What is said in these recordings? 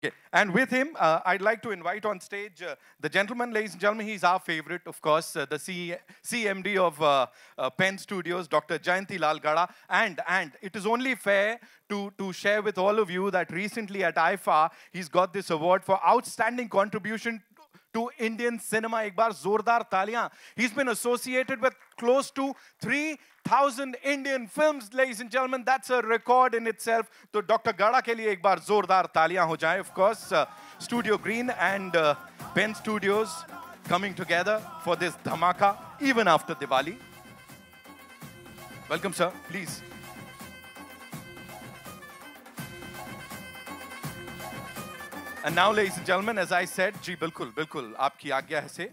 Okay. And with him, I'd like to invite on stage the gentleman, ladies and gentlemen. He's our favorite, of course, the CMD of Penn Studios, Dr. Jayanti Lal Gada. And it is only fair to share with all of you that recently at IFA, he's got this award for outstanding contribution to Indian cinema. एक बार जोरदार तालियां. He's been associated with close to 3,000 Indian films, ladies and gentlemen. That's a record in itself. तो doctor गाड़ा के लिए एक बार जोरदार तालियां हो जाएं. Of course, Studio Green and Penn Studios coming together for this dhamaka even after Diwali. Welcome, sir. Please. And now, ladies and gentlemen, as I said, जी बिल्कुल बिल्कुल आपकी आज्ञा है से,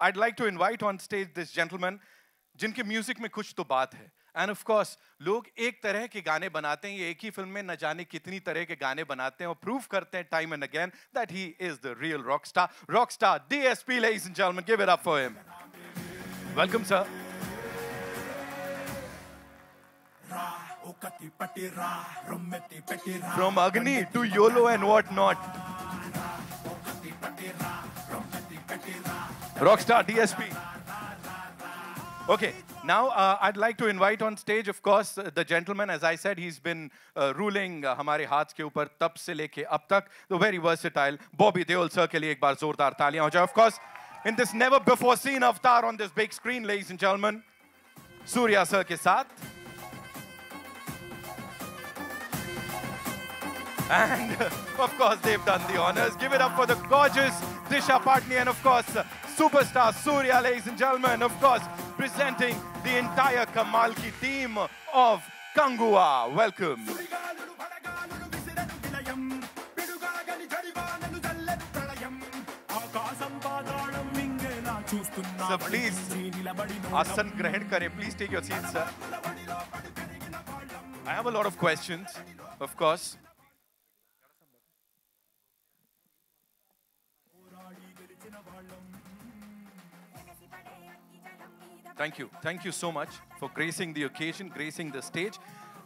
I'd like to invite on stage this gentleman, जिनके music में कुछ तो बात है. And of course, लोग एक तरह के गाने बनाते हैं, ये एक ही फिल्म में न जाने कितनी तरह के गाने बनाते हैं और प्रूव करते हैं time and again that he is the real rock star DSP, ladies and gentlemen, give it up for him. Welcome, sir. From Agni to YOLO and what not. Rockstar DSP. Okay, now I'd like to invite on stage, of course, the gentleman. As I said, he's been ruling हमारे हाथ के ऊपर तब से लेके अब तक, the very versatile Bobby Deol sir के लिए एक बार जोरदार तालियां हो जाए. Of course, in this never before seen avatar on this big screen, ladies and gentlemen, Surya sir के साथ. And of course, they've done the honors. Give it up for the gorgeous Disha Patni and of course, superstar Surya, ladies and gentlemen. Of course, presenting the entire Kamal ki team of Kangua. Welcome. So please, Asan Grahan kare. Please take your seats, sir. I have a lot of questions, of course. Thank you. Thank you so much for gracing the occasion, gracing the stage.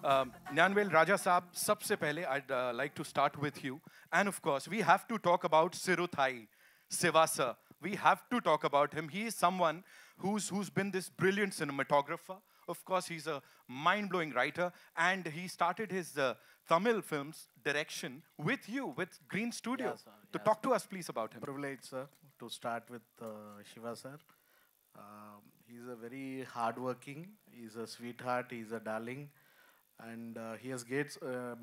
Nyanvel Raja Saab, sabse pehle, I'd like to start with you. And of course, we have to talk about Siruthai, Sivasa. We have to talk about him. He is someone who's been this brilliant cinematographer. Of course, he's a mind-blowing writer. And he started his Tamil films direction with you, with Green Studio. Yes, sir. To Yes, talk to us, please, about him. Privilege, sir, to start with Shiva, sir. He's a very hardworking, he's a sweetheart, he's a darling, and he has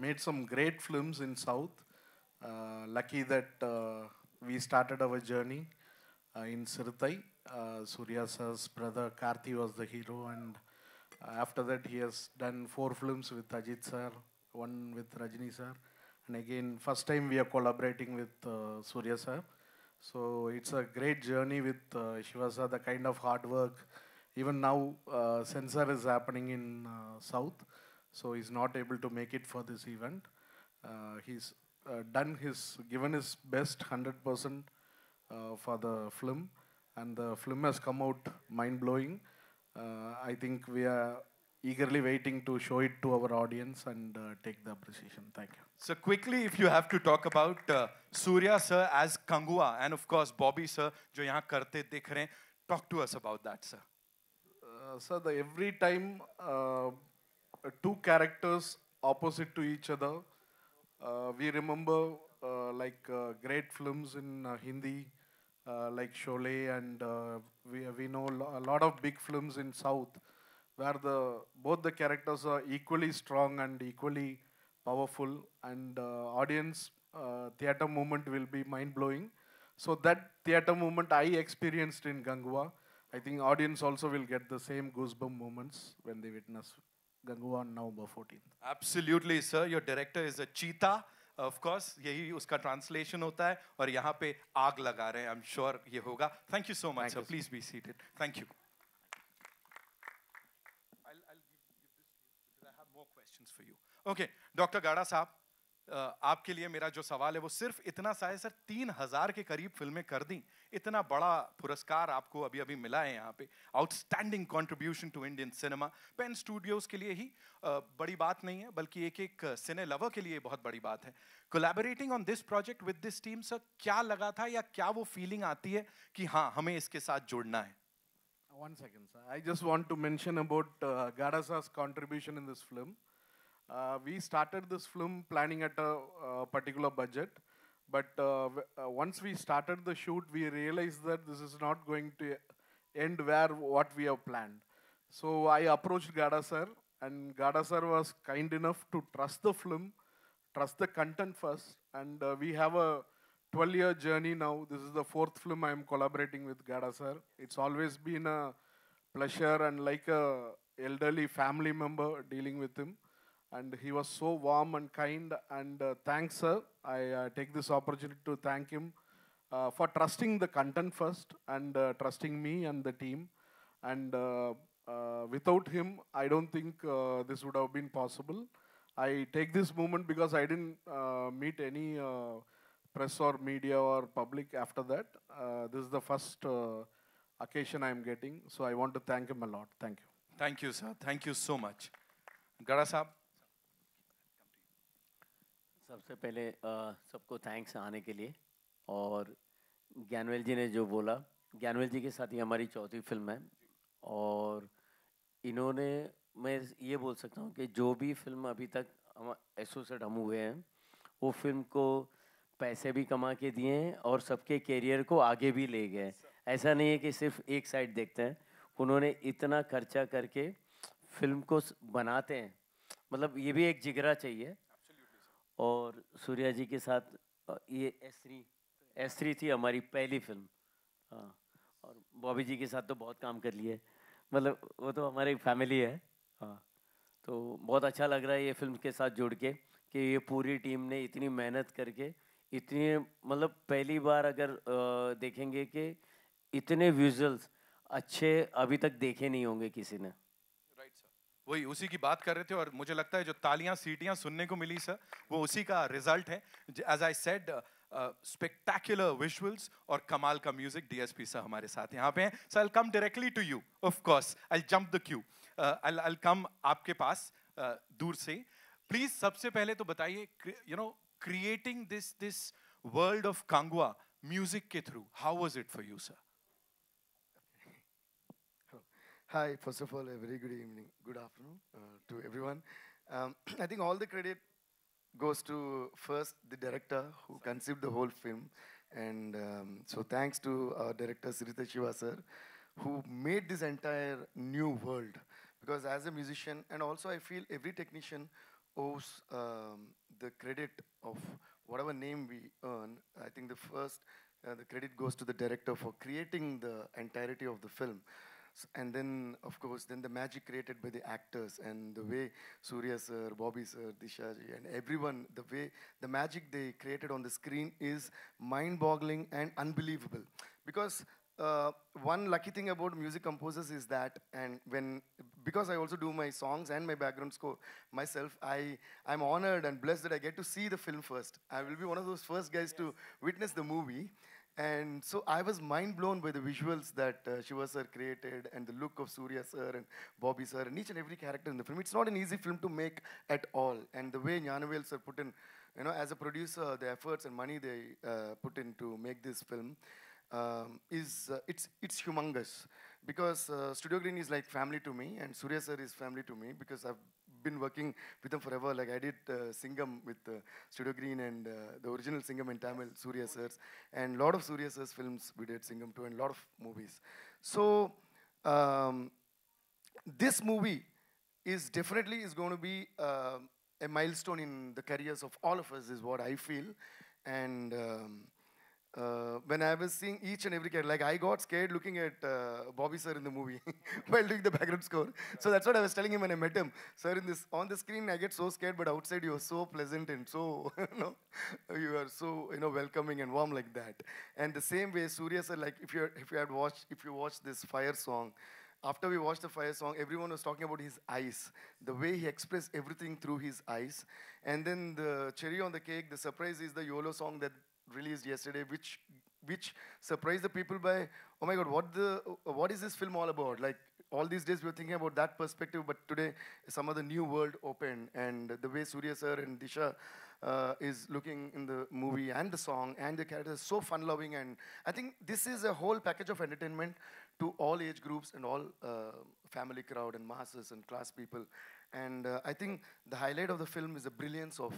made some great films in South. Lucky that we started our journey in Sirthai. Surya sir's brother Karthi was the hero, and after that he has done 4 films with Ajit sir, 1 with Rajni sir, and again first time we are collaborating with Surya sir. So it's a great journey with Shiva sir, the kind of hard work. Even now, censor is happening in South, so he's not able to make it for this event. He's given his best 100% for the film, and the film has come out mind-blowing. I think we are eagerly waiting to show it to our audience and take the appreciation. Thank you. So quickly, if you have to talk about Surya sir as Kangua and of course Bobby sir, जो यहाँ करते दिख रहे हैं, talk to us about that, sir. Sir, every time 2 characters opposite to each other, we remember great films in Hindi, like Sholay, and we know a lot of big films in South, where both the characters are equally strong and equally powerful, and audience theater moment will be mind blowing. So that theater moment I experienced in Gangua, I think audience also will get the same goosebump moments when they witness Gangua on November 14th. Absolutely, sir. Your director is a cheetah. Of course, यही उसका translation होता है और यहाँ पे आग लगा रहे हैं. I'm sure ये होगा. Thank you so much, sir. Please be seated. Thank you. I'll give this to you because I have more questions for you. Okay, Dr. Gada Saab, आपके लिए मेरा जो सवाल है वो सिर्फ इतना सा है सर, 3000 के करीब फिल्में कर दी, इतना बड़ा पुरस्कार आपको अभी अभी मिला है यहाँ पे, outstanding contribution to Indian cinema. Pen studios के लिए ही बड़ी बात नहीं है, बल्कि एक एक सिने लवर के लिए बहुत बड़ी बात है। Collaborating on this project with this team sir, क्या लगा था या क्या वो फीलिंग आती है कि हाँ हमें इसके साथ जुड़ना है? One second, sir. I just want to mention about Gadasa's contribution in this film. We started this film planning at a particular budget, but once we started the shoot, we realized that this is not going to end where what we have planned. So I approached Gada sir, and Gada sir was kind enough to trust the film, trust the content first, and we have a 12-year journey now. This is the fourth film I am collaborating with Gada sir. It's always been a pleasure and like a elderly family member dealing with him. And he was so warm and kind. And thanks, sir. I take this opportunity to thank him for trusting the content first and trusting me and the team. And without him, I don't think this would have been possible. I take this moment because I didn't meet any press or media or public after that. This is the first occasion I'm getting. So I want to thank him a lot. Thank you. Thank you, sir. Thank you so much. Gada साहब, सबसे पहले सबको thanks आने के लिए। और ज्ञानवेल जी ने जो बोला, ज्ञानवेल जी के साथ ही हमारी चौथी फिल्म है। और इन्होंने, मैं ये बोल सकता हूँ कि जो भी फिल्म अभी तक हम एसोसिएट हम हुए हैं, वो फिल्म को पैसे भी कमा के दिए हैं और सबके कैरियर को आगे भी ले गए। ऐसा नहीं है कि सिर्फ एक साइड देखते हैं, उन्होंने इतना खर्चा करके फिल्म को बनाते हैं, मतलब ये भी एक जिगरा चाहिए। और सूर्या जी के साथ ये S3 थी हमारी पहली फिल्म। हाँ, और बॉबी जी के साथ तो बहुत काम कर लिए, मतलब वो तो हमारी फैमिली है। हाँ, तो बहुत अच्छा लग रहा है ये फिल्म के साथ जुड़ के कि ये पूरी टीम ने इतनी मेहनत करके इतनी, मतलब पहली बार अगर देखेंगे कि इतने विजुअल्स अच्छे अभी तक देखे नहीं होंगे किसी ने। वही उसी की बात कर रहे थे, और मुझे लगता है जो तालियां सीटियां सुनने को मिली सर, वो उसी का रिजल्ट है। As I said, spectacular visuals और कमाल का म्यूजिक। डीएसपी सर हमारे साथ यहाँ पे हैं। So I will come directly to you, of course I will jump the queue. I will come आपके पास दूर से। प्लीज सबसे पहले तो बताइए, you know, creating this world of Kangwa music के through, how was it for you sir? Hi, first of all, a very good evening, good afternoon to everyone. I think all the credit goes to first the director who conceived the whole film. And so thanks to our director, Sirita Shiva sir, who made this entire new world. Because as a musician, and also I feel every technician owes the credit of whatever name we earn. I think the first, the credit goes to the director for creating the entirety of the film. And then, of course, then the magic created by the actors and the way Surya sir, Bobby sir, Disha ji, and everyone, the way the magic they created on the screen is mind-boggling and unbelievable. Because one lucky thing about music composers is that, and because I also do my songs and my background score myself, I'm honored and blessed that I get to see the film first. I will be one of those first guys to witness the movie. And so I was mind blown by the visuals that Shiva sir created and the look of Surya sir and Bobby sir and each and every character in the film. It's not an easy film to make at all. And the way Gnanavel sir put in, you know, as a producer, the efforts and money they put in to make this film it's humongous. Because Studio Green is like family to me, and Surya sir is family to me because I've been working with them forever. Like I did Singham with Studio Green and the original Singham in Tamil, Surya sir's, and a lot of Surya sir's films we did Singham too, and a lot of movies. So this movie is definitely going to be a milestone in the careers of all of us, is what I feel. And when I was seeing each and every character, like I got scared looking at Bobby sir in the movie while doing the background score. So that's what I was telling him when I met him. Sir, on the screen I get so scared, but outside you are so pleasant and so you are so welcoming and warm like that. And the same way Surya sir, like if you watch this Fire song, after we watched the Fire song, everyone was talking about his eyes, the way he expressed everything through his eyes. And then the cherry on the cake, the surprise is the YOLO song that released yesterday, which surprised the people by, oh my God, what is this film all about? Like all these days we were thinking about that perspective, but today some of the new world opened, and the way Surya sir and Disha is looking in the movie and the song and the characters, so fun-loving. And I think this is a whole package of entertainment to all age groups and all family crowd and masses and class people. And I think the highlight of the film is the brilliance of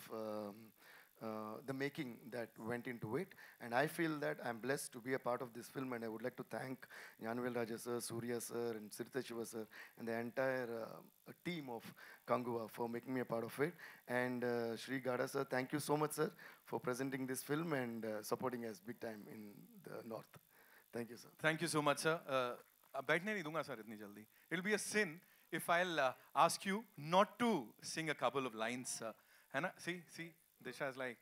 the making that went into it. And I feel that I'm blessed to be a part of this film, and I would like to thank Gnanavel Raja sir, Surya sir, and Sirtha Shiva sir, and the entire team of Kangua for making me a part of it. And Shri Gada sir, thank you so much, sir, for presenting this film and supporting us big time in the north. Thank you, sir. Thank you so much, sir. बैठने नहीं दूंगा sir इतनी जल्दी. It'll be a sin if I'll ask you not to sing a couple of lines. है ना? See, Disha is like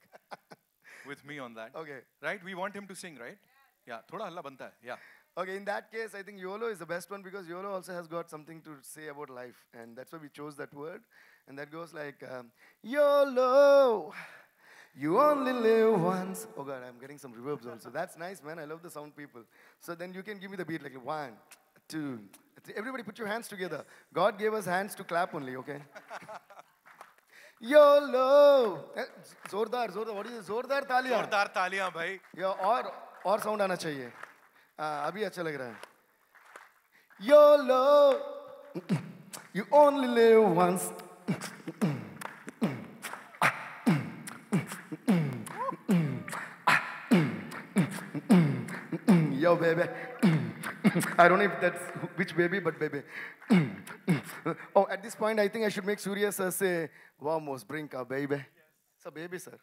with me on that. Okay. Right? We want him to sing, right? Yeah. थोड़ा हल्ला बनता है. Yeah. Okay, in that case, I think YOLO is the best one because YOLO also has got something to say about life. And that's why we chose that word. And that goes like, YOLO, you only live once. Oh God, I'm getting some reverbs also. That's nice, man. I love the sound people. So then you can give me the beat like 1, 2, 3. Everybody put your hands together. God gave us hands to clap only, okay? YOLO. Zordar. What is it? Zordar तालियां. जोरदार तालियां भाई. Yeah, और sound आना चाहिए. अभी अच्छा लग रहा है. YOLO, you only live once. Yo, baby. I don't know if that's which baby, but baby. Oh, at this point, I think I should make Surya sir say, vamos, brinca, baby. Yes. So, baby, sir.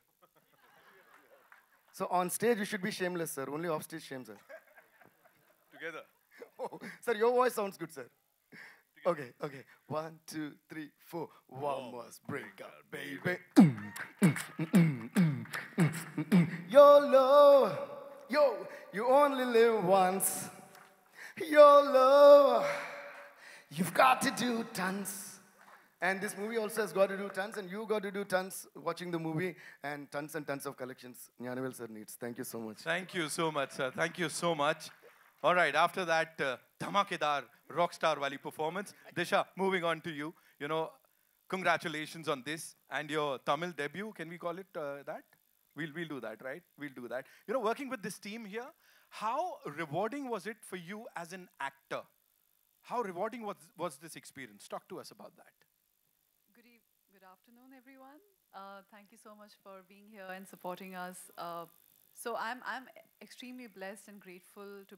So, on stage, you should be shameless, sir. Only off stage, shame, sir. Together. Oh, sir, your voice sounds good, sir. Okay. 1, 2, 3, 4. Vamos, brinca, baby. YOLO. Yo, you only live once. YOLO, you've got to do tons. And this movie also has got to do tons, and you got to do tons watching the movie, and tons of collections Gnanavel sir needs. Thank you so much. Thank you so much, sir. Thank you so much. All right, after that dhamakedar rockstar wali performance, Disha, moving on to you. You know, congratulations on this and your Tamil debut. Can we call it that? We'll do that, right? We'll do that. You know, working with this team here, how rewarding was it for you as an actor? How rewarding was this experience? Talk to us about that. Good afternoon, everyone. Thank you so much for being here and supporting us. So I'm extremely blessed and grateful to